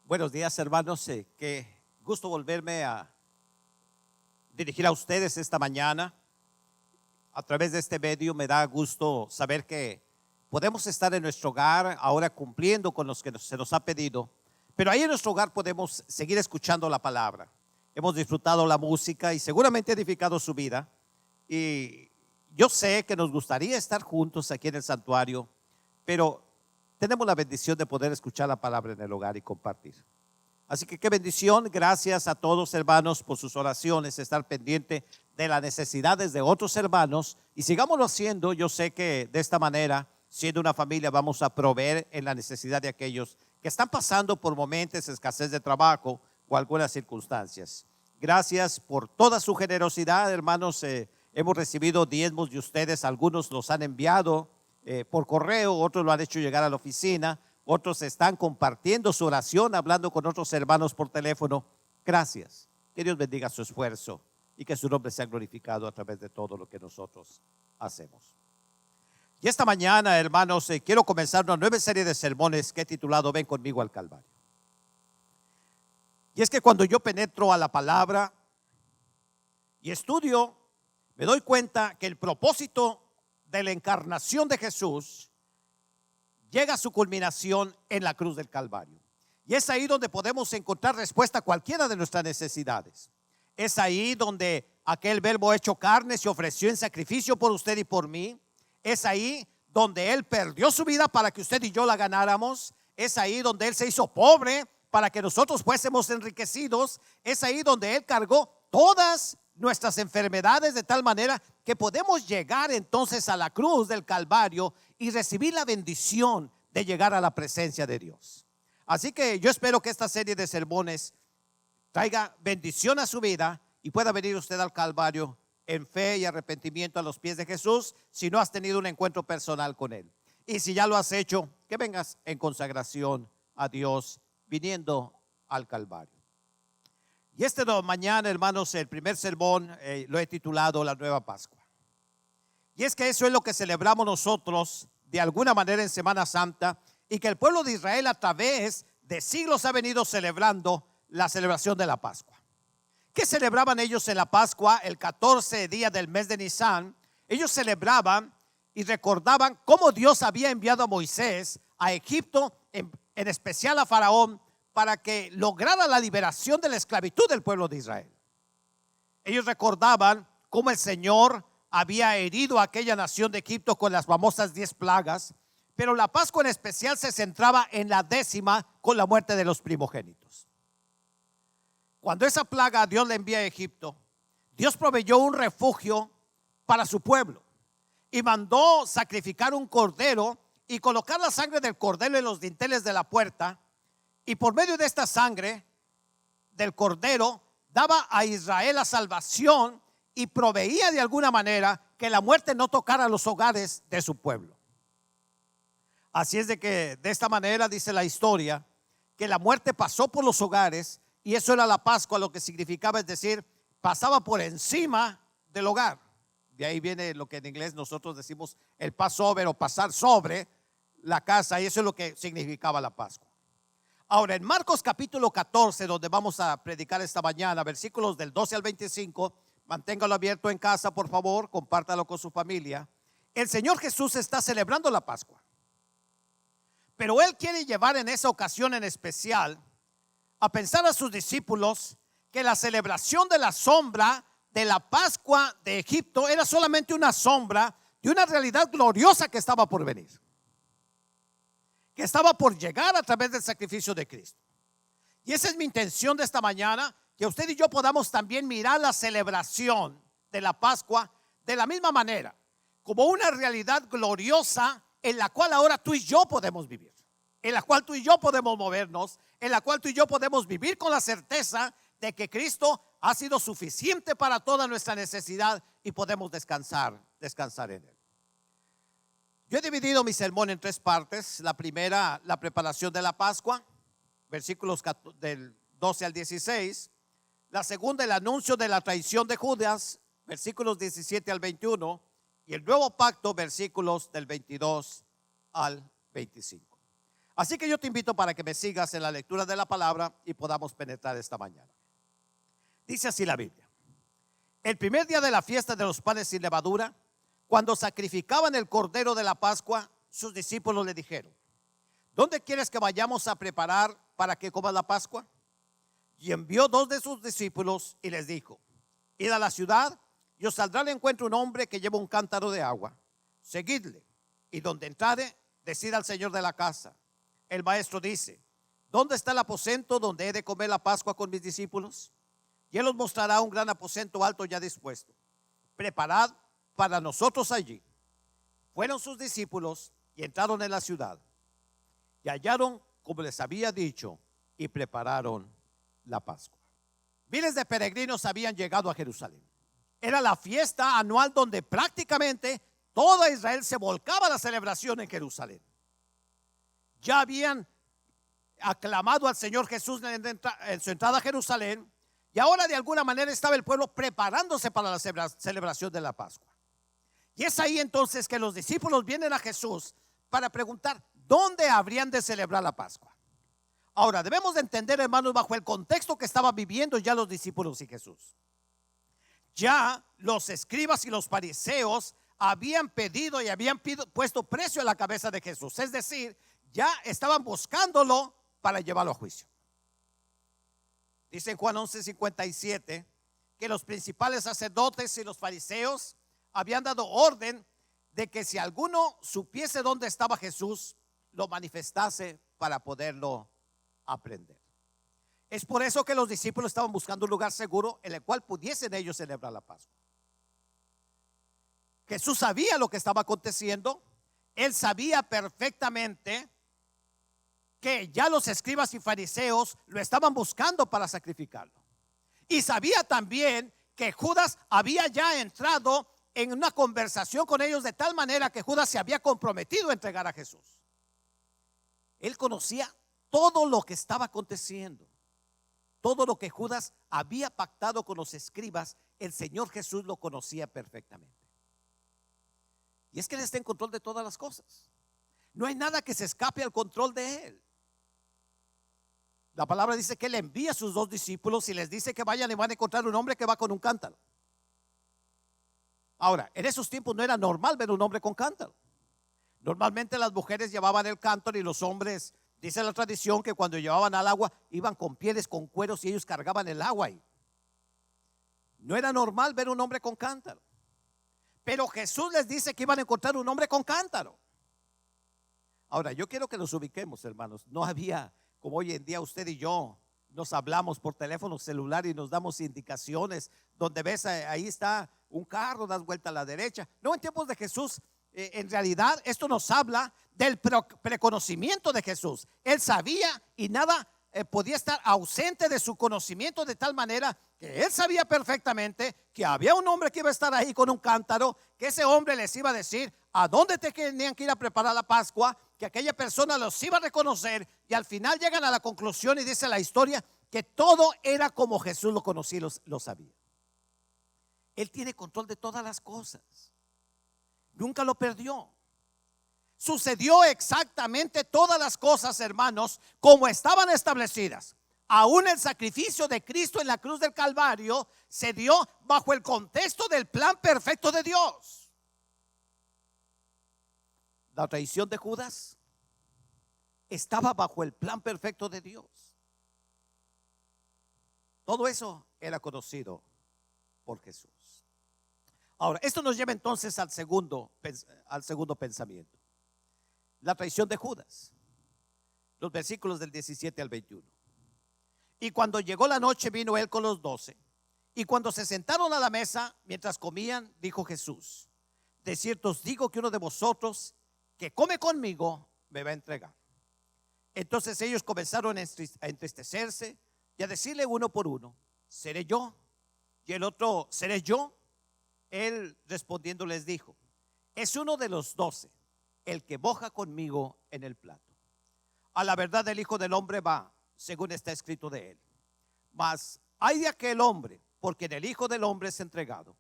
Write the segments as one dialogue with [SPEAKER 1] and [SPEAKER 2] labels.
[SPEAKER 1] Buenos días, hermanos. Qué gusto volverme a dirigir a ustedes esta mañana. A través de este medio me da gusto saber que podemos estar en nuestro hogar ahora cumpliendo con los que se nos ha pedido. Pero ahí en nuestro hogar podemos seguir escuchando la palabra. Hemos disfrutado la música y seguramente ha edificado su vida. Y yo sé que nos gustaría estar juntos aquí en el santuario, pero tenemos la bendición de poder escuchar la palabra en el hogar y compartir. Así que qué bendición. Gracias a todos, hermanos, por sus oraciones, estar pendiente de las necesidades de otros hermanos y sigámoslo haciendo. Yo sé que de esta manera, siendo una familia, vamos a proveer en la necesidad de aquellos que están pasando por momentos de escasez de trabajo o algunas circunstancias. Gracias por toda su generosidad, hermanos. Hemos recibido diezmos de ustedes, algunos los han enviado por correo, otros lo han hecho llegar a la oficina, otros están compartiendo su oración, hablando con otros hermanos por teléfono. Gracias. Que Dios bendiga su esfuerzo y que su nombre sea glorificado a través de todo lo que nosotros hacemos. Y esta mañana, hermanos, quiero comenzar una nueva serie de sermones que he titulado Ven conmigo al Calvario. Y es que cuando yo penetro a la palabra y estudio, me doy cuenta que el propósito de la encarnación de Jesús llega a su culminación en la cruz del Calvario. Y es ahí donde podemos encontrar respuesta a cualquiera de nuestras necesidades. Es ahí donde aquel verbo hecho carne se ofreció en sacrificio por usted y por mí. Es ahí donde Él perdió su vida para que usted y yo la ganáramos. Es ahí donde Él se hizo pobre para que nosotros fuésemos enriquecidos. Es ahí donde Él cargó todas nuestras enfermedades de tal manera que podemos llegar entonces a la cruz del Calvario y recibir la bendición de llegar a la presencia de Dios. Así que yo espero que esta serie de sermones traiga bendición a su vida y pueda venir usted al Calvario en fe y arrepentimiento a los pies de Jesús si no has tenido un encuentro personal con Él. Y si ya lo has hecho, que vengas en consagración a Dios viniendo al Calvario. Y mañana, hermanos, el primer sermón lo he titulado La Nueva Pascua. Y es que eso es lo que celebramos nosotros de alguna manera en Semana Santa y que el pueblo de Israel a través de siglos ha venido celebrando la celebración de la Pascua. ¿Qué celebraban ellos en la Pascua? El 14 día del mes de Nisan, ellos celebraban y recordaban cómo Dios había enviado a Moisés a Egipto, en especial a Faraón, para que lograra la liberación de la esclavitud del pueblo de Israel. Ellos recordaban cómo el Señor había herido a aquella nación de Egipto con las famosas 10 plagas, pero la Pascua en especial se centraba en la 10ª con la muerte de los primogénitos. Cuando esa plaga Dios la envía a Egipto, Dios proveyó un refugio para su pueblo y mandó sacrificar un cordero y colocar la sangre del cordero en los dinteles de la puerta. Y por medio de esta sangre del cordero daba a Israel la salvación y proveía de alguna manera que la muerte no tocara los hogares de su pueblo. Así es de que de esta manera dice la historia que la muerte pasó por los hogares y eso era la Pascua, lo que significaba, es decir, pasaba por encima del hogar. De ahí viene lo que en inglés nosotros decimos el Passover o pasar sobre la casa, y eso es lo que significaba la Pascua. Ahora, en Marcos capítulo 14, donde vamos a predicar esta mañana, versículos del 12 al 25, manténgalo abierto en casa, por favor, compártalo con su familia. El Señor Jesús está celebrando la Pascua, pero Él quiere llevar en esa ocasión en especial a pensar a sus discípulos que la celebración de la sombra de la Pascua de Egipto era solamente una sombra de una realidad gloriosa que estaba por venir, que estaba por llegar a través del sacrificio de Cristo. Y esa es mi intención de esta mañana, que usted y yo podamos también mirar la celebración de la Pascua de la misma manera, como una realidad gloriosa en la cual ahora tú y yo podemos vivir, en la cual tú y yo podemos movernos, en la cual tú y yo podemos vivir con la certeza de que Cristo ha sido suficiente para toda nuestra necesidad y podemos descansar en Él. Yo he dividido mi sermón en 3 partes. La primera, la preparación de la Pascua, versículos del 12 al 16. La segunda, el anuncio de la traición de Judas, versículos 17 al 21. Y el nuevo pacto, versículos del 22 al 25. Así que yo te invito para que me sigas en la lectura de la palabra y podamos penetrar esta mañana. Dice así la Biblia: el primer día de la fiesta de los panes sin levadura, cuando sacrificaban el cordero de la Pascua, sus discípulos le dijeron: ¿dónde quieres que vayamos a preparar para que comas la Pascua? Y envió 2 de sus discípulos y les dijo: id a la ciudad y os saldrá al encuentro un hombre que lleva un cántaro de agua. Seguidle, y donde entrare, decid al señor de la casa: el maestro dice, ¿dónde está el aposento donde he de comer la Pascua con mis discípulos? Y él os mostrará un gran aposento alto ya dispuesto. Preparad para nosotros allí. Fueron sus discípulos y entraron en la ciudad y hallaron como les había dicho, y prepararon la Pascua. Miles de peregrinos habían llegado a Jerusalén. Era la fiesta anual donde prácticamente toda Israel se volcaba a la celebración en Jerusalén. Ya habían aclamado al Señor Jesús en su entrada a Jerusalén, y ahora de alguna manera estaba el pueblo preparándose para la celebración de la Pascua. Y es ahí entonces que los discípulos vienen a Jesús para preguntar dónde habrían de celebrar la Pascua. Ahora debemos de entender, hermanos, bajo el contexto que estaban viviendo ya los discípulos y Jesús. Ya los escribas y los fariseos habían pedido y habían puesto precio a la cabeza de Jesús. Es decir, ya estaban buscándolo para llevarlo a juicio. Dice en Juan 11:57 que los principales sacerdotes y los fariseos habían dado orden de que si alguno supiese dónde estaba Jesús, lo manifestase para poderlo aprender. Es por eso que los discípulos estaban buscando un lugar seguro en el cual pudiesen ellos celebrar la Pascua. Jesús sabía lo que estaba aconteciendo. Él sabía perfectamente que ya los escribas y fariseos lo estaban buscando para sacrificarlo. Y sabía también que Judas había ya entrado en una conversación con ellos de tal manera que Judas se había comprometido a entregar a Jesús. Él conocía todo lo que estaba aconteciendo, todo lo que Judas había pactado con los escribas. El Señor Jesús lo conocía perfectamente. Y es que Él está en control de todas las cosas. No hay nada que se escape al control de Él. La palabra dice que Él envía a sus 2 discípulos y les dice que vayan y van a encontrar un hombre que va con un cántaro. Ahora, en esos tiempos no era normal ver un hombre con cántaro. Normalmente las mujeres llevaban el cántaro y los hombres, dice la tradición, que cuando llevaban al agua iban con pieles, con cueros, y ellos cargaban el agua ahí. No era normal ver un hombre con cántaro. Pero Jesús les dice que iban a encontrar un hombre con cántaro. Ahora, yo quiero que nos ubiquemos, hermanos. No había, como hoy en día usted y yo nos hablamos por teléfono celular y nos damos indicaciones, donde ves ahí está un carro, das vuelta a la derecha. No, en tiempos de Jesús, en realidad esto nos habla del preconocimiento de Jesús. Él sabía y nada podía estar ausente de su conocimiento, de tal manera que Él sabía perfectamente que había un hombre que iba a estar ahí con un cántaro, que ese hombre les iba a decir a dónde tenían que ir a preparar la Pascua, que aquella persona los iba a reconocer, y al final llegan a la conclusión y dice la historia que todo era como Jesús lo conocía y lo sabía. Él tiene control de todas las cosas. Nunca lo perdió. Sucedió exactamente todas las cosas, hermanos, como estaban establecidas. Aún el sacrificio de Cristo en la cruz del Calvario se dio bajo el contexto del plan perfecto de Dios. La traición de Judas estaba bajo el plan perfecto de Dios. Todo eso era conocido por Jesús. Ahora, esto nos lleva entonces al segundo pensamiento. La traición de Judas. Los versículos del 17 al 21. Y cuando llegó la noche, vino él con los 12. Y cuando se sentaron a la mesa, mientras comían, dijo Jesús: de cierto os digo que uno de vosotros que come conmigo me va a entregar. Entonces ellos comenzaron a entristecerse y a decirle uno por uno: ¿seré yo? Y el otro: ¿seré yo? Él respondiendo les dijo: es uno de los 12, el que moja conmigo en el plato. A la verdad el Hijo del Hombre va, según está escrito de él. Mas hay de aquel hombre, porque en el Hijo del Hombre es entregado.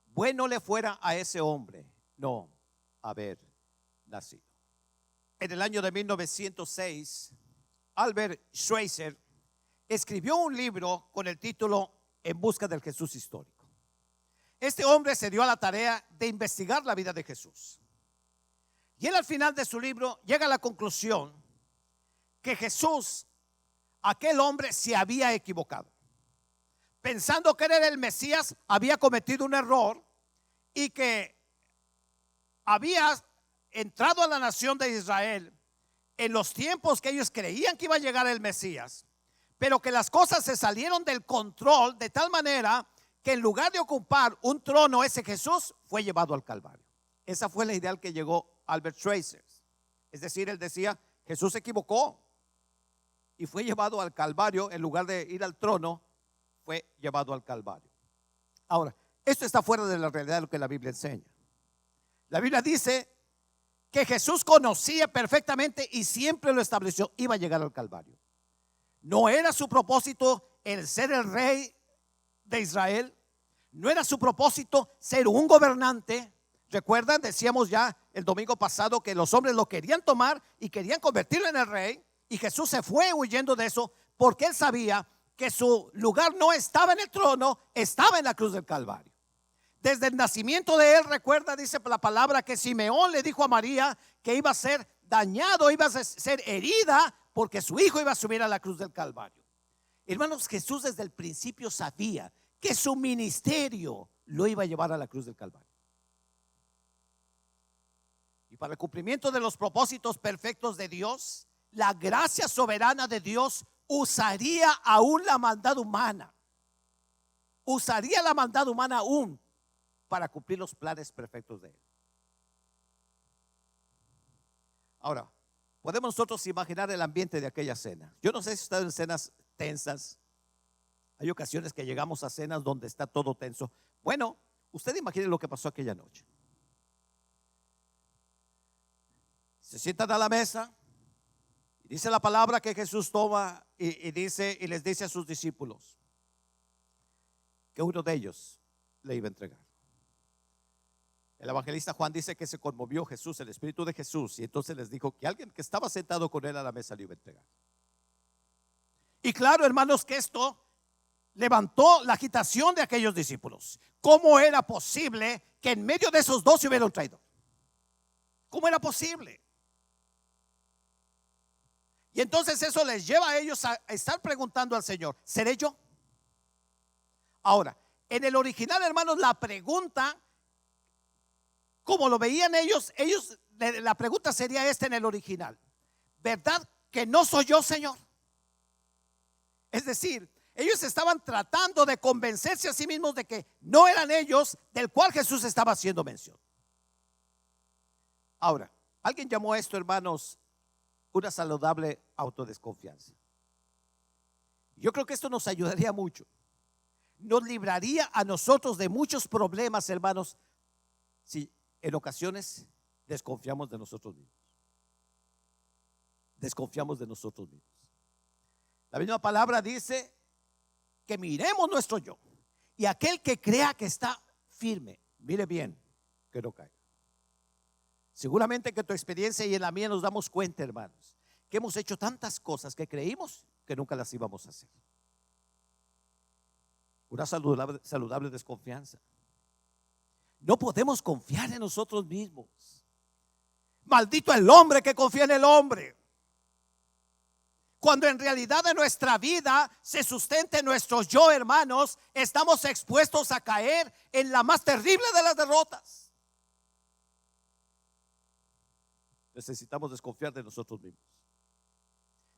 [SPEAKER 1] Bueno le fuera a ese hombre no haber nacido. en el año de 1906, Albert Schweitzer escribió un libro con el título En busca del Jesús histórico. Este hombre se dio a la tarea de investigar la vida de Jesús. Y él al final de su libro llega a la conclusión que Jesús, aquel hombre, se había equivocado. Pensando que era el Mesías, había cometido un error y que había entrado a la nación de Israel en los tiempos que ellos creían que iba a llegar el Mesías, pero que las cosas se salieron del control de tal manera que en lugar de ocupar un trono, ese Jesús fue llevado al Calvario. Esa fue la idea al que llegó Albert Schweitzer. Es decir, él decía, Jesús se equivocó y fue llevado al Calvario. En lugar de ir al trono, fue llevado al Calvario. Ahora, esto está fuera de la realidad de lo que la Biblia enseña. La Biblia dice que Jesús conocía perfectamente y siempre lo estableció, iba a llegar al Calvario. No era su propósito el ser el rey de Israel, no era su propósito ser un gobernante. Recuerdan, decíamos ya el domingo pasado que los hombres lo querían tomar y querían convertirlo en el rey, y Jesús se fue huyendo de eso porque él sabía que su lugar no estaba en el trono, estaba en la cruz del Calvario. Desde el nacimiento de él, recuerda, dice la palabra, que Simeón le dijo a María que iba a ser dañado, iba a ser herida, porque su hijo iba a subir a la cruz del Calvario. Hermanos, Jesús desde el principio sabía que su ministerio lo iba a llevar a la cruz del Calvario. Y para el cumplimiento de los propósitos perfectos de Dios, la gracia soberana de Dios usaría aún la maldad humana. Usaría la maldad humana aún para cumplir los planes perfectos de Él. Ahora, podemos nosotros imaginar el ambiente de aquella cena. Yo no sé si están en cenas tensas. Hay ocasiones que llegamos a cenas donde está todo tenso. Bueno, usted imagine lo que pasó aquella noche. Se sientan a la mesa y dice la palabra que Jesús toma y les dice a sus discípulos que uno de ellos le iba a entregar. El evangelista Juan dice que se conmovió Jesús, el Espíritu de Jesús, y entonces les dijo que alguien que estaba sentado con él a la mesa le iba a entregar. Y claro, hermanos, que esto levantó la agitación de aquellos discípulos. ¿Cómo era posible que en medio de esos dos se hubiera un traidor? ¿Cómo era posible? Y entonces eso les lleva a ellos a estar preguntando al Señor, ¿seré yo? Ahora, en el original, hermanos, la pregunta, como lo veían ellos, la pregunta sería esta en el original: ¿verdad que no soy yo, Señor? Es decir, ellos estaban tratando de convencerse a sí mismos de que no eran ellos, del cual Jesús estaba haciendo mención. Ahora, alguien llamó a esto, hermanos, una saludable autodesconfianza. Yo creo que esto nos ayudaría mucho. Nos libraría a nosotros de muchos problemas, hermanos, si en ocasiones desconfiamos de nosotros mismos. Desconfiamos de nosotros mismos. La misma palabra dice que miremos nuestro yo, y aquel que crea que está firme, mire bien que no caiga. Seguramente que en tu experiencia y en la mía nos damos cuenta, hermanos, que hemos hecho tantas cosas que creímos que nunca las íbamos a hacer. Una saludable desconfianza. No podemos confiar en nosotros mismos. Maldito el hombre que confía en el hombre, cuando en realidad en nuestra vida se sustente nuestro yo, hermanos, estamos expuestos a caer en la más terrible de las derrotas. Necesitamos desconfiar de nosotros mismos.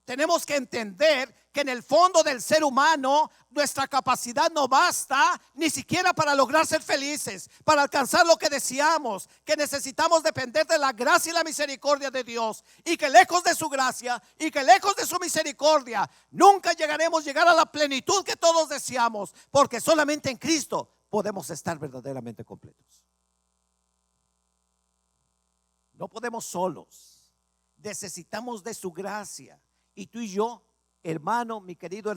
[SPEAKER 1] Tenemos que entender que en el fondo del ser humano nuestra capacidad no basta ni siquiera para lograr ser felices, para alcanzar lo que deseamos, que necesitamos depender de la gracia y la misericordia de Dios, y que lejos de su gracia y que lejos de su misericordia nunca llegaremos a llegar a la plenitud que todos deseamos, porque solamente en Cristo podemos estar verdaderamente completos. No podemos solos, necesitamos de su gracia. Y tú y yo, hermano, mi querido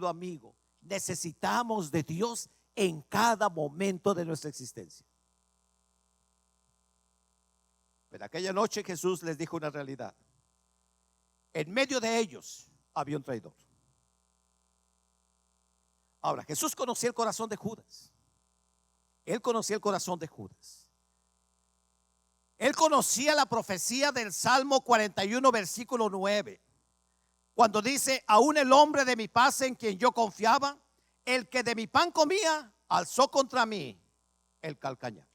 [SPEAKER 1] amigo, necesitamos de Dios en cada momento de nuestra existencia. Pero aquella noche Jesús les dijo una realidad. En medio de ellos había un traidor. Ahora, Jesús conocía el corazón de Judas. Él conocía el corazón de Judas. Él conocía la profecía del Salmo 41, versículo 9. Cuando dice: aún el hombre de mi paz en quien yo confiaba, el que de mi pan comía, alzó contra mí el calcañar.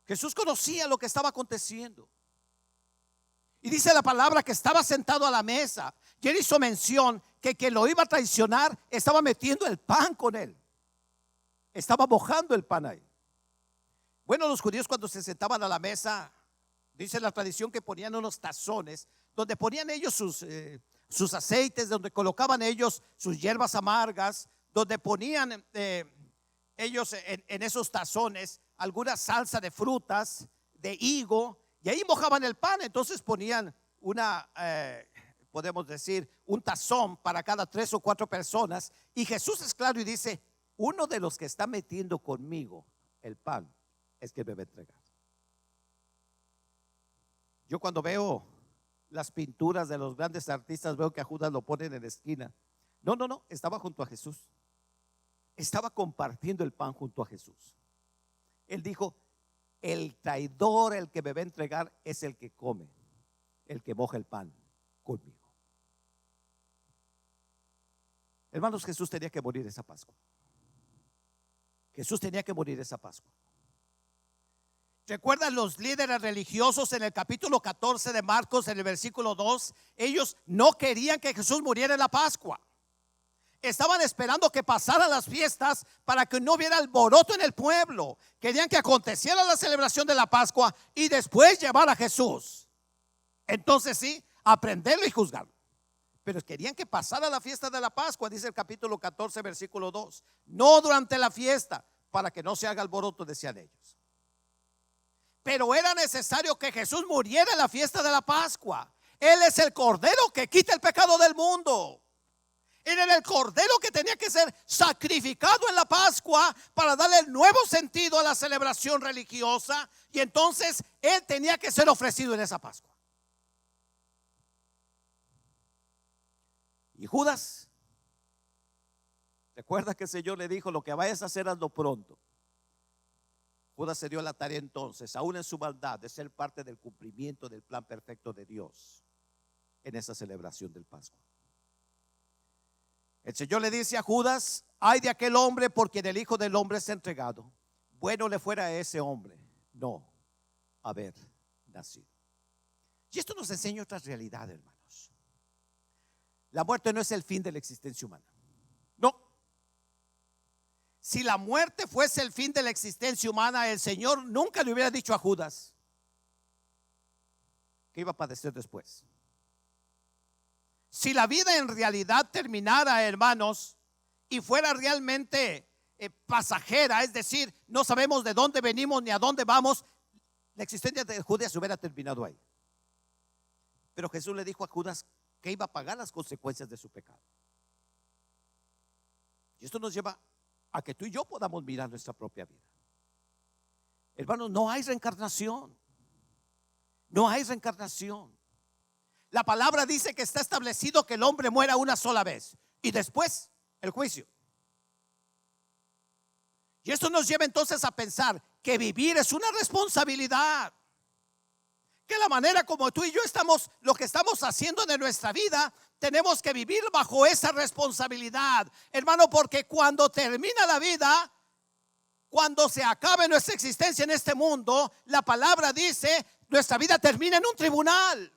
[SPEAKER 1] Jesús conocía lo que estaba aconteciendo. Y dice la palabra que estaba sentado a la mesa. Y él hizo mención que quien lo iba a traicionar estaba metiendo el pan con él. Estaba mojando el pan ahí. Bueno, los judíos cuando se sentaban a la mesa, dice la tradición que ponían unos tazones donde ponían ellos sus aceites, donde colocaban ellos sus hierbas amargas, donde ponían ellos en esos tazones alguna salsa de frutas, de higo, y ahí mojaban el pan. Entonces ponían podemos decir, un tazón para cada 3 o 4 personas. Y Jesús es claro y dice: uno de los que está metiendo conmigo el pan es que me va a entregar. Yo cuando veo las pinturas de los grandes artistas, veo que a Judas lo ponen en la esquina. No, estaba junto a Jesús. Estaba compartiendo el pan junto a Jesús. Él dijo: el traidor, el que me va a entregar, es el que come, el que moja el pan conmigo. Hermanos, Jesús tenía que morir esa Pascua. Jesús tenía que morir esa Pascua. ¿Recuerdan los líderes religiosos en el capítulo 14 de Marcos, en el versículo 2? Ellos no querían que Jesús muriera en la Pascua. Estaban esperando que pasaran las fiestas para que no hubiera alboroto en el pueblo. Querían que aconteciera la celebración de la Pascua y después llevar a Jesús. Entonces sí, aprenderlo y juzgarlo. Pero querían que pasara la fiesta de la Pascua, dice el capítulo 14, versículo 2. No durante la fiesta, para que no se haga alboroto, decían ellos. Pero era necesario que Jesús muriera en la fiesta de la Pascua. Él es el Cordero que quita el pecado del mundo. Él era el Cordero que tenía que ser sacrificado en la Pascua para darle el nuevo sentido a la celebración religiosa. Y entonces Él tenía que ser ofrecido en esa Pascua. Y Judas, recuerda que el Señor le dijo: lo que vayas a hacer, hazlo pronto. Judas se dio la tarea entonces, aún en su maldad, de ser parte del cumplimiento del plan perfecto de Dios en esa celebración del Pascua. El Señor le dice a Judas: ay de aquel hombre por quien el Hijo del Hombre es entregado. Bueno le fuera a ese hombre no haber nacido. Y esto nos enseña otra realidad, hermanos. La muerte no es el fin de la existencia humana. No. Si la muerte fuese el fin de la existencia humana, el Señor nunca le hubiera dicho a Judas que iba a padecer después. Si la vida en realidad terminara, hermanos, y fuera realmente pasajera, es decir, no sabemos de dónde venimos ni a dónde vamos, la existencia de Judas hubiera terminado ahí. Pero Jesús le dijo a Judas que iba a pagar las consecuencias de su pecado. Y esto nos lleva a que tú y yo podamos mirar nuestra propia vida. Hermanos, no hay reencarnación. No hay reencarnación. La palabra dice que está establecido que el hombre muera una sola vez y después el juicio. Y esto nos lleva entonces a pensar que vivir es una responsabilidad. Que la manera como tú y yo estamos, lo que estamos haciendo de nuestra vida, tenemos que vivir bajo esa responsabilidad, hermano, porque cuando termina la vida, cuando se acabe nuestra existencia en este mundo, la palabra dice, nuestra vida termina en un tribunal.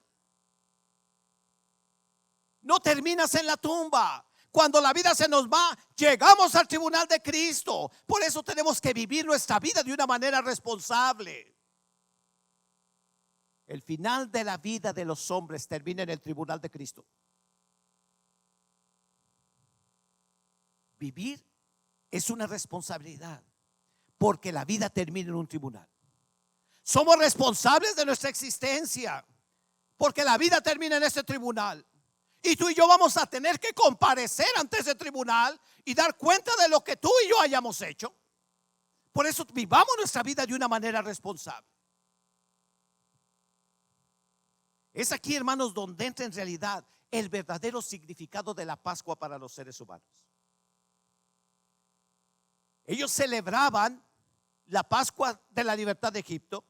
[SPEAKER 1] No terminas en la tumba. Cuando la vida se nos va, llegamos al tribunal de Cristo. Por eso tenemos que vivir nuestra vida de una manera responsable. El final de la vida de los hombres termina en el tribunal de Cristo. Vivir es una responsabilidad, porque la vida termina en un tribunal. Somos responsables de nuestra existencia, porque la vida termina en ese tribunal. Y tú y yo vamos a tener que comparecer ante ese tribunal y dar cuenta de lo que tú y yo hayamos hecho. Por eso vivamos nuestra vida de una manera responsable. Es aquí, hermanos, donde entra en realidad el verdadero significado de la Pascua para los seres humanos. Ellos celebraban la Pascua de la libertad de Egipto,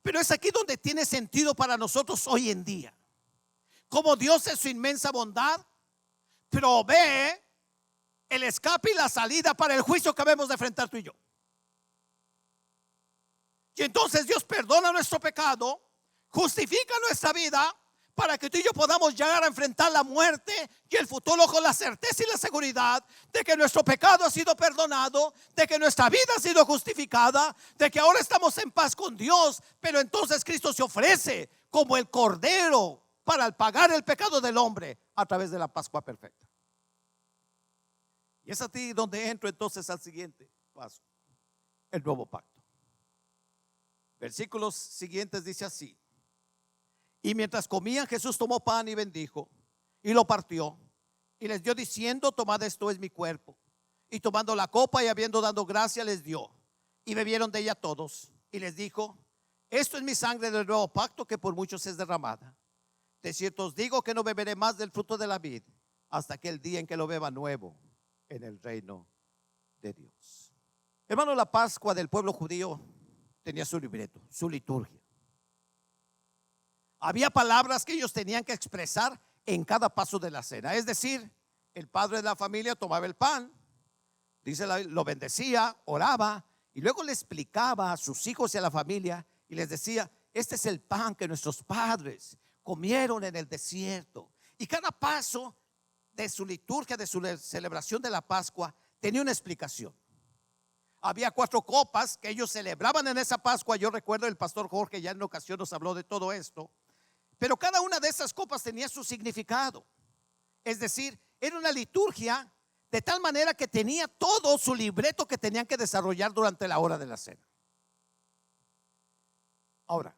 [SPEAKER 1] pero es aquí donde tiene sentido para nosotros hoy en día. Como Dios en su inmensa bondad provee el escape y la salida para el juicio que debemos de enfrentar tú y yo. Y entonces Dios perdona nuestro pecado, justifica nuestra vida para que tú y yo podamos llegar a enfrentar la muerte y el futuro con la certeza y la seguridad de que nuestro pecado ha sido perdonado, de que nuestra vida ha sido justificada, de que ahora estamos en paz con Dios. Pero entonces Cristo se ofrece como el Cordero para pagar el pecado del hombre a través de la Pascua perfecta. Y es a ti donde entro entonces al siguiente paso, el nuevo pacto. Versículos siguientes dice así: y mientras comían, Jesús tomó pan y bendijo y lo partió y les dio diciendo: tomad, esto es mi cuerpo. Y tomando la copa y habiendo dado gracia, les dio, y bebieron de ella todos. Y les dijo: esto es mi sangre del nuevo pacto, que por muchos es derramada. De cierto os digo que no beberé más del fruto de la vid hasta aquel día en que lo beba nuevo en el reino de Dios. Hermano, la Pascua del pueblo judío tenía su libreto, su liturgia. Había palabras que ellos tenían que expresar en cada paso de la cena. Es decir, el padre de la familia tomaba el pan, dice, lo bendecía, oraba, y luego le explicaba a sus hijos y a la familia y les decía: este es el pan que nuestros padres comieron en el desierto. Y cada paso de su liturgia, de su celebración de la Pascua, tenía una explicación. Había 4 copas que ellos celebraban en esa Pascua. Yo recuerdo, el pastor Jorge ya en ocasión nos habló de todo esto. Pero cada una de esas copas tenía su significado. Es decir, era una liturgia de tal manera que tenía todo su libreto que tenían que desarrollar durante la hora de la cena. Ahora,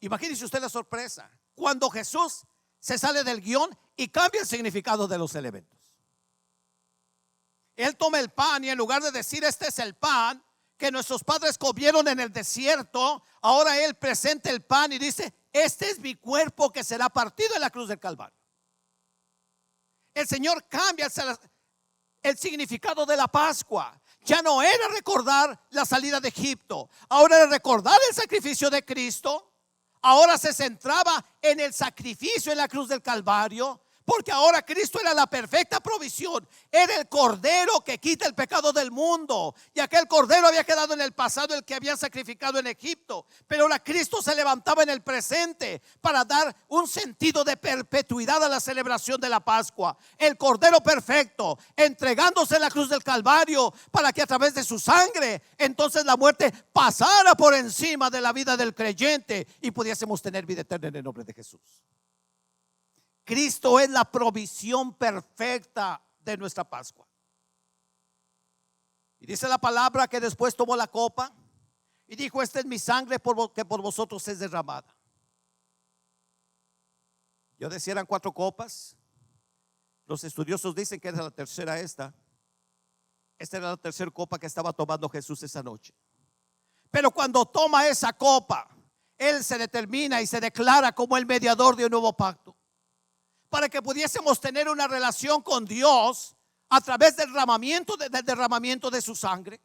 [SPEAKER 1] imagínese usted la sorpresa cuando Jesús se sale del guión y cambia el significado de los elementos. Él toma el pan y en lugar de decir: este es el pan que nuestros padres comieron en el desierto, ahora Él presenta el pan y dice: este es mi cuerpo que será partido en la cruz del Calvario. El Señor cambia el significado de la Pascua. Ya no era recordar la salida de Egipto, ahora era recordar el sacrificio de Cristo. Ahora se centraba en el sacrificio en la cruz del Calvario, porque ahora Cristo era la perfecta provisión. Era el Cordero que quita el pecado del mundo. Y aquel Cordero había quedado en el pasado, el que había sacrificado en Egipto. Pero ahora Cristo se levantaba en el presente para dar un sentido de perpetuidad a la celebración de la Pascua. El Cordero perfecto, entregándose en la cruz del Calvario para que a través de su sangre entonces la muerte pasara por encima de la vida del creyente y pudiésemos tener vida eterna en el nombre de Jesús. Cristo es la provisión perfecta de nuestra Pascua. Y dice la palabra que después tomó la copa y dijo: esta es mi sangre que por vosotros es derramada. Yo decía, eran 4 copas. Los estudiosos dicen que era la tercera esta. Esta era la tercera copa que estaba tomando Jesús esa noche. Pero cuando toma esa copa, Él se determina y se declara como el mediador de un nuevo pacto, para que pudiésemos tener una relación con Dios a través del derramamiento de su sangre.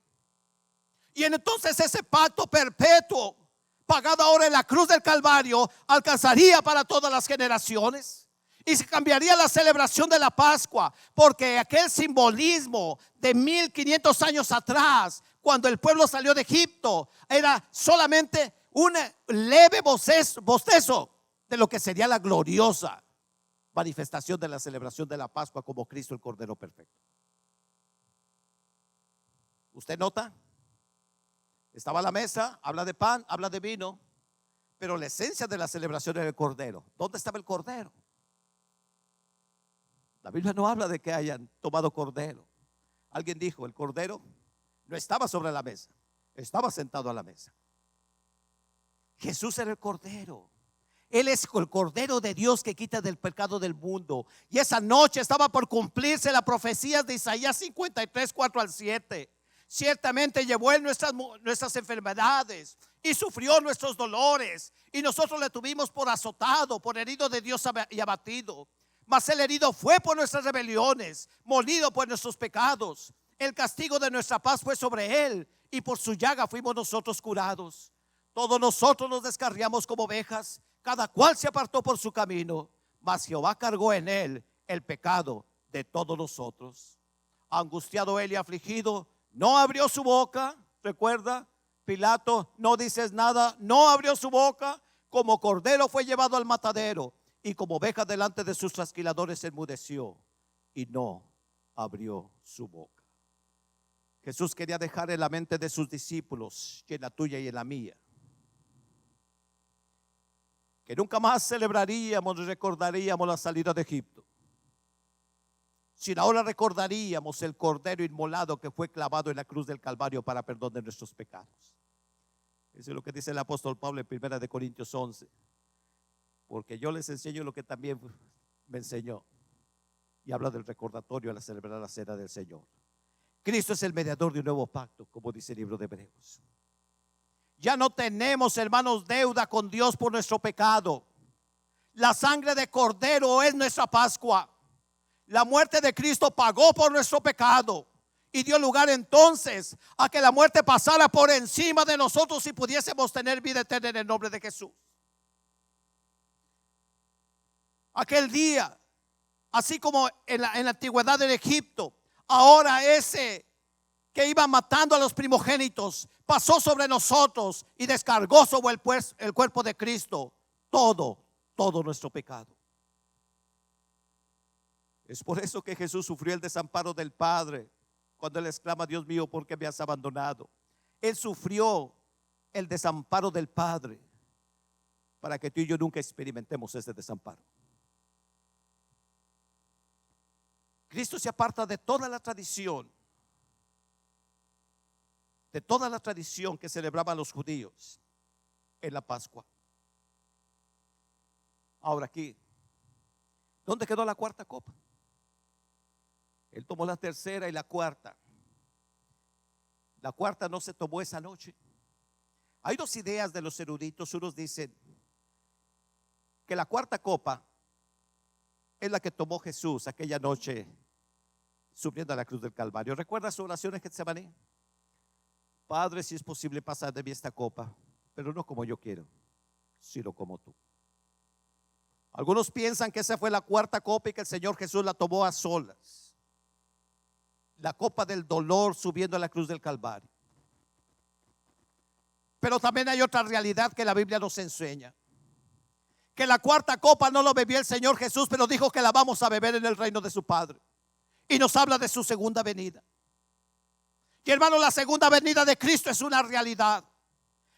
[SPEAKER 1] Y entonces ese pacto perpetuo, pagado ahora en la cruz del Calvario, alcanzaría para todas las generaciones. Y se cambiaría la celebración de la Pascua, porque aquel simbolismo de 1500 años atrás, cuando el pueblo salió de Egipto, era solamente un leve bostezo de lo que sería la gloriosa manifestación de la celebración de la Pascua como Cristo el Cordero perfecto. ¿Usted nota? Estaba a la mesa, habla de pan, habla de vino, pero la esencia de la celebración era el Cordero. ¿Dónde estaba el Cordero? La Biblia no habla de que hayan tomado Cordero. Alguien dijo: el Cordero no estaba sobre la mesa, estaba sentado a la mesa. Jesús era el Cordero. Él es el Cordero de Dios que quita del pecado del mundo. Y esa noche estaba por cumplirse la profecía de Isaías 53, 4 al 7. Ciertamente llevó Él nuestras enfermedades y sufrió nuestros dolores. Y nosotros le tuvimos por azotado, por herido de Dios y abatido. Mas el herido fue por nuestras rebeliones, molido por nuestros pecados. El castigo de nuestra paz fue sobre Él, y por su llaga fuimos nosotros curados. Todos nosotros nos descarriamos como ovejas, cada cual se apartó por su camino. Mas Jehová cargó en Él el pecado de todos nosotros. Angustiado Él y afligido, no abrió su boca. Recuerda, Pilato, no dices nada. No abrió su boca. Como cordero fue llevado al matadero, y como oveja delante de sus trasquiladores enmudeció y no abrió su boca. Jesús quería dejar en la mente de sus discípulos, y en la tuya y en la mía, que nunca más celebraríamos y recordaríamos la salida de Egipto, sino ahora recordaríamos el cordero inmolado que fue clavado en la cruz del Calvario para perdón de nuestros pecados. Eso es lo que dice el apóstol Pablo en 1 Corintios 11. Porque yo les enseño lo que también me enseñó. Y habla del recordatorio al celebrar la cena del Señor. Cristo es el mediador de un nuevo pacto, como dice el libro de Hebreos. Ya no tenemos, hermanos, deuda con Dios por nuestro pecado. La sangre de cordero es nuestra Pascua. La muerte de Cristo pagó por nuestro pecado y dio lugar entonces a que la muerte pasara por encima de nosotros y pudiésemos tener vida eterna en el nombre de Jesús. Aquel día, así como en la antigüedad de Egipto, ahora ese que iba matando a los primogénitos pasó sobre nosotros y descargó sobre el cuerpo de Cristo todo nuestro pecado. Es por eso que Jesús sufrió el desamparo del Padre cuando Él exclama: Dios mío, ¿por qué me has abandonado? Él sufrió el desamparo del Padre para que tú y yo nunca experimentemos ese desamparo. Cristo se aparta de toda la tradición que celebraban los judíos en la Pascua. Ahora aquí, ¿dónde quedó la cuarta copa? Él tomó la tercera y la cuarta. La cuarta no se tomó esa noche. Hay dos ideas de los eruditos. Unos dicen que la cuarta copa es la que tomó Jesús aquella noche subiendo a la cruz del Calvario. ¿Recuerda su oración en Getsemaní? Padre, si es posible, pasar de mí esta copa, pero no como yo quiero, sino como tú. Algunos piensan que esa fue la cuarta copa y que el Señor Jesús la tomó a solas. La copa del dolor subiendo a la cruz del Calvario. Pero también hay otra realidad que la Biblia nos enseña: que la cuarta copa no lo bebió el Señor Jesús, pero dijo que la vamos a beber en el reino de su Padre. Y nos habla de su segunda venida. Y hermano, la segunda venida de Cristo es una realidad.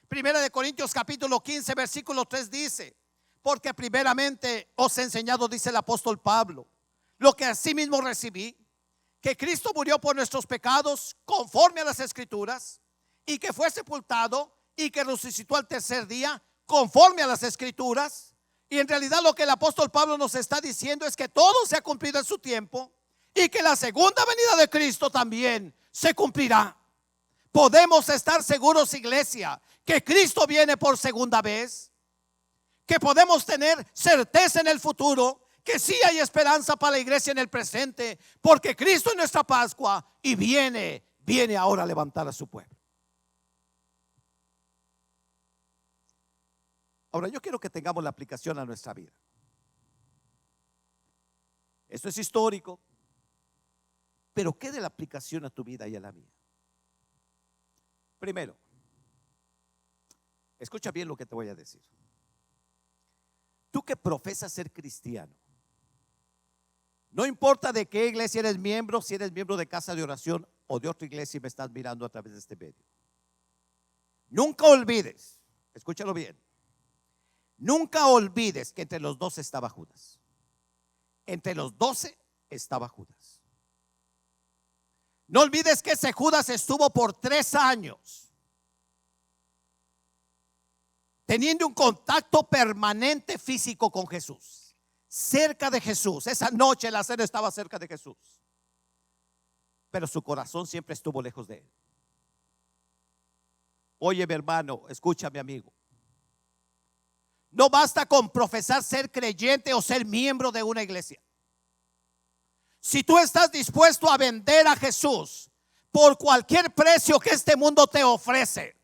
[SPEAKER 1] Primera de Corintios capítulo 15 versículo 3 dice: porque primeramente os he enseñado, dice el apóstol Pablo, lo que asimismo recibí, que Cristo murió por nuestros pecados conforme a las Escrituras, y que fue sepultado y que resucitó al tercer día conforme a las Escrituras. Y en realidad lo que el apóstol Pablo nos está diciendo es que todo se ha cumplido en su tiempo y que la segunda venida de Cristo también se cumplirá. Podemos estar seguros, iglesia, que Cristo viene por segunda vez, que podemos tener certeza en el futuro, que sí hay esperanza para la iglesia en el presente, porque Cristo es nuestra Pascua y viene ahora a levantar a su pueblo. Ahora yo quiero que tengamos la aplicación a nuestra vida. Esto es histórico, pero ¿qué de la aplicación a tu vida y a la mía? Primero, escucha bien lo que te voy a decir. Tú que profesas ser cristiano, no importa de qué iglesia eres miembro, si eres miembro de Casa de Oración o de otra iglesia y me estás mirando a través de este medio, nunca olvides, escúchalo bien, nunca olvides que entre los 12 estaba Judas. Entre los 12 estaba Judas. No olvides que ese Judas estuvo por 3 años teniendo un contacto permanente físico con Jesús, cerca de Jesús. Esa noche la cena estaba cerca de Jesús, pero su corazón siempre estuvo lejos de él. Oye, mi hermano, escúchame, amigo. No basta con profesar ser creyente o ser miembro de una iglesia. Si tú estás dispuesto a vender a Jesús por cualquier precio que este mundo te ofrece,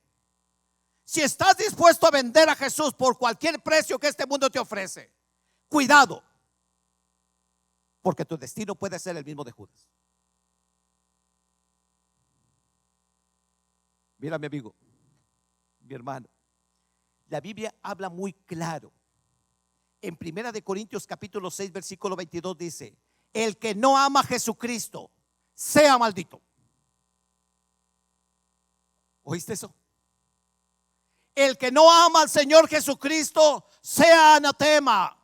[SPEAKER 1] si estás dispuesto a vender a Jesús por cualquier precio que este mundo te ofrece, cuidado, porque tu destino puede ser el mismo de Judas. Mira, mi amigo, mi hermano, la Biblia habla muy claro. En 1 Corintios capítulo 6 versículo 22 dice: el que no ama a Jesucristo sea maldito. ¿Oíste eso? El que no ama al Señor Jesucristo sea anatema,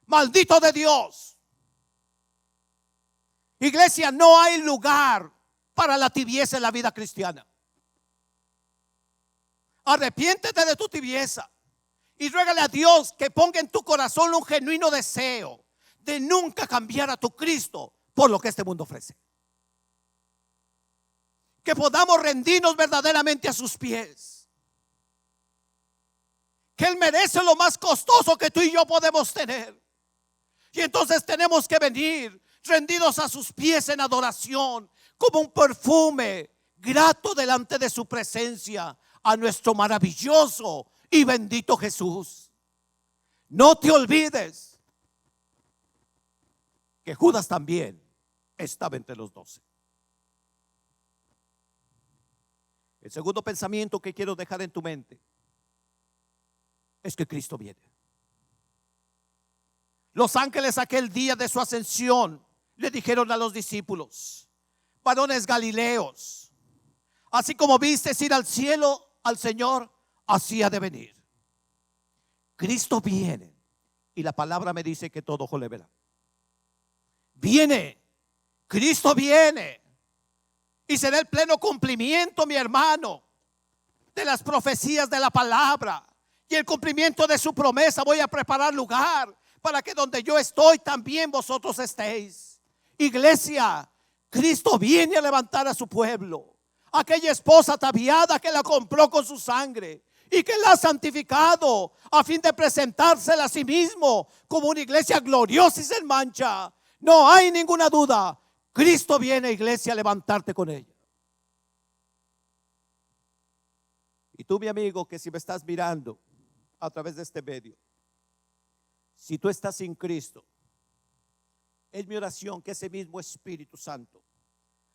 [SPEAKER 1] maldito de Dios. Iglesia, no hay lugar para la tibieza en la vida cristiana. Arrepiéntete de tu tibieza y ruégale a Dios que ponga en tu corazón un genuino deseo de nunca cambiar a tu Cristo por lo que este mundo ofrece. Que podamos rendirnos verdaderamente a sus pies. Que Él merece lo más costoso que tú y yo podemos tener. Y entonces tenemos que venir rendidos a sus pies en adoración, como un perfume grato delante de su presencia, a nuestro maravilloso y bendito Jesús. No te olvides que Judas también estaba entre los 12. El segundo pensamiento que quiero dejar en tu mente es que Cristo viene. Los ángeles aquel día de su ascensión le dijeron a los discípulos: varones galileos, así como vistes ir al cielo al Señor, así ha de venir. Cristo viene, y la palabra me dice que todo ojo le verá. Viene, Cristo viene, y será el pleno cumplimiento, mi hermano, de las profecías de la palabra y el cumplimiento de su promesa. Voy a preparar lugar para que donde yo estoy también vosotros estéis. Iglesia, Cristo viene a levantar a su pueblo. Aquella esposa ataviada que la compró con su sangre y que la ha santificado a fin de presentársela a sí mismo como una iglesia gloriosa y sin mancha. No hay ninguna duda, Cristo viene, iglesia, a levantarte con ella. Y tú, mi amigo, que si me estás mirando a través de este medio, si tú estás sin Cristo, es mi oración que ese mismo Espíritu Santo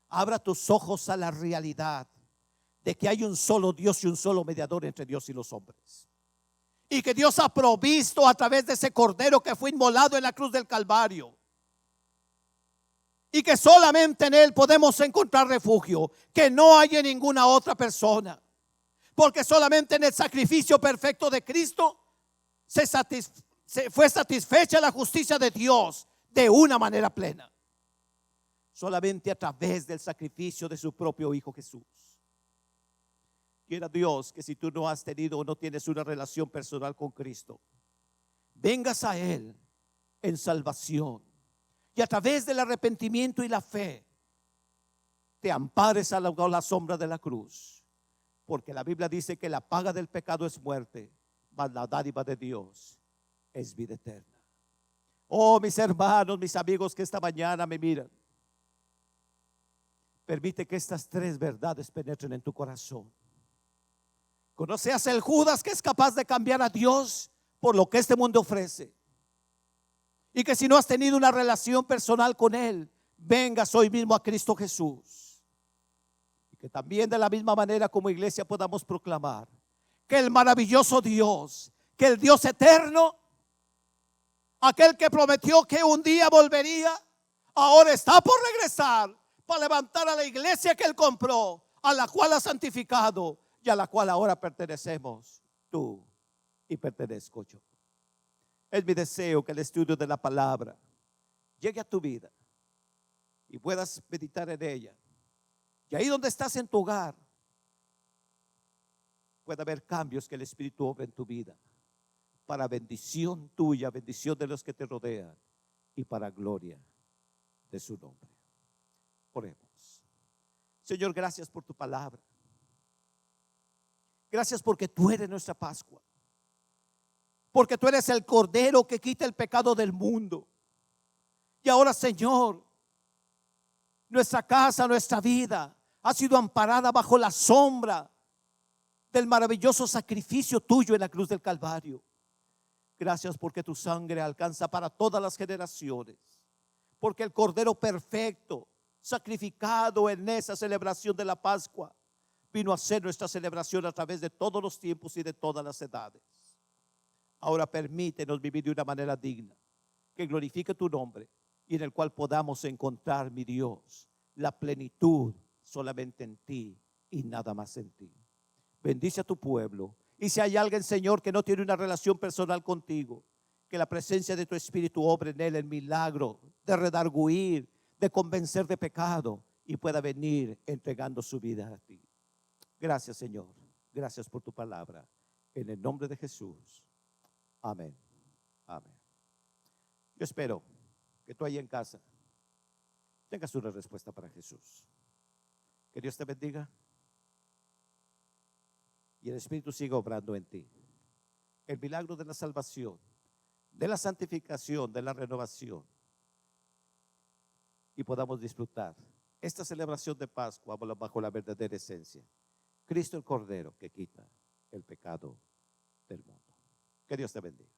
[SPEAKER 1] abra tus ojos a la realidad de que hay un solo Dios y un solo mediador entre Dios y los hombres. Y que Dios ha provisto a través de ese cordero que fue inmolado en la cruz del Calvario. Y que solamente en Él podemos encontrar refugio, que no hay en ninguna otra persona. Porque solamente en el sacrificio perfecto de Cristo fue satisfecha la justicia de Dios de una manera plena. Solamente a través del sacrificio de su propio Hijo Jesús. Quiera Dios que si tú no has tenido o no tienes una relación personal con Cristo, vengas a Él en salvación y a través del arrepentimiento y la fe te ampares a la sombra de la cruz. Porque la Biblia dice que la paga del pecado es muerte, mas la dádiva de Dios es vida eterna. Oh, mis hermanos, mis amigos que esta mañana me miran, permite que estas tres verdades penetren en tu corazón. Que no seas el Judas que es capaz de cambiar a Dios por lo que este mundo ofrece. Y que si no has tenido una relación personal con Él, vengas hoy mismo a Cristo Jesús. Y que también de la misma manera como iglesia podamos proclamar que el maravilloso Dios, que el Dios eterno, aquel que prometió que un día volvería, ahora está por regresar para levantar a la iglesia que Él compró, a la cual ha santificado y a la cual ahora pertenecemos tú y pertenezco yo. Es mi deseo que el estudio de la palabra llegue a tu vida y puedas meditar en ella. Y ahí donde estás en tu hogar, puede haber cambios que el Espíritu obra en tu vida para bendición tuya, bendición de los que te rodean y para gloria de su nombre. Oremos. Señor, gracias por tu palabra. Gracias porque tú eres nuestra Pascua. Porque tú eres el Cordero que quita el pecado del mundo. Y ahora, Señor, nuestra casa, nuestra vida ha sido amparada bajo la sombra del maravilloso sacrificio tuyo en la cruz del Calvario. Gracias porque tu sangre alcanza para todas las generaciones. Porque el Cordero perfecto, sacrificado en esa celebración de la Pascua, vino a ser nuestra celebración a través de todos los tiempos y de todas las edades. Ahora permítenos vivir de una manera digna, que glorifique tu nombre y en el cual podamos encontrar, mi Dios, la plenitud solamente en ti y nada más en ti. Bendice a tu pueblo. Y si hay alguien, Señor, que no tiene una relación personal contigo, que la presencia de tu Espíritu obre en él el milagro de redarguir, de convencer de pecado y pueda venir entregando su vida a ti. Gracias, Señor. Gracias por tu palabra. En el nombre de Jesús. Amén. Amén. Yo espero que tú ahí en casa tengas una respuesta para Jesús. Que Dios te bendiga y el Espíritu siga obrando en ti. El milagro de la salvación, de la santificación, de la renovación, y podamos disfrutar esta celebración de Pascua bajo la verdadera esencia. Cristo el Cordero que quita el pecado del mundo. Que Dios te bendiga.